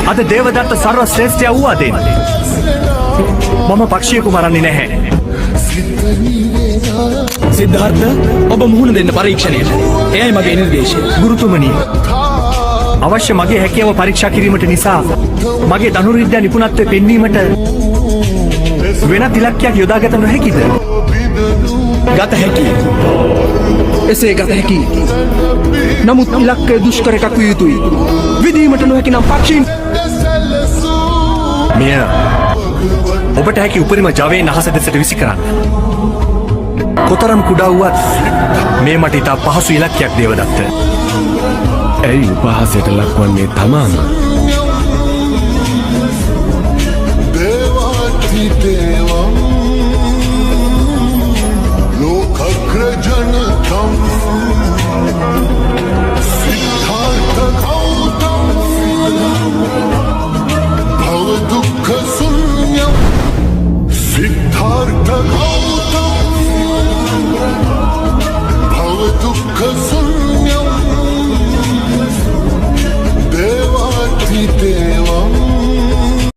අද දේවදත්ත සර්ව ශ්‍රේෂ්ඨයා වූ අදින් මම පක්ෂියකු මරන්නේ නැහැ. සිද්ධාර්ථ ඔබ මුහුණ දෙන්න පරීක්ෂණයට. එයයි මගේ නිර්දේශය. ගුරුතුමනි, අවශ්‍ය මගේ හැකියාව පරීක්ෂා කිරීමට නිසා මගේ ධනුර්විද්‍යා නිපුණත්වය පෙන්වීමට වෙනත් ඉලක්කයක් යොදාගත නොහැකිද? ගත හැකියි. එසේ ගත හැකියි. නමුත් ඉලක්කය දුෂ්කර එකක් විය යුතුයි. විදීමට නොහැකි නම් පක්ෂීන් මෙය ඔබට හැකි උපරිම ජවයෙන් අහස දෙසට විසි කරන්න. කොතරම් කුඩා වුවත් මේ මට ඉතා පහසු ඉලක්කයක් දේවදත්ත. ඇයි උපහාසයට ලක්වන්නේ තමාම? Siddhartha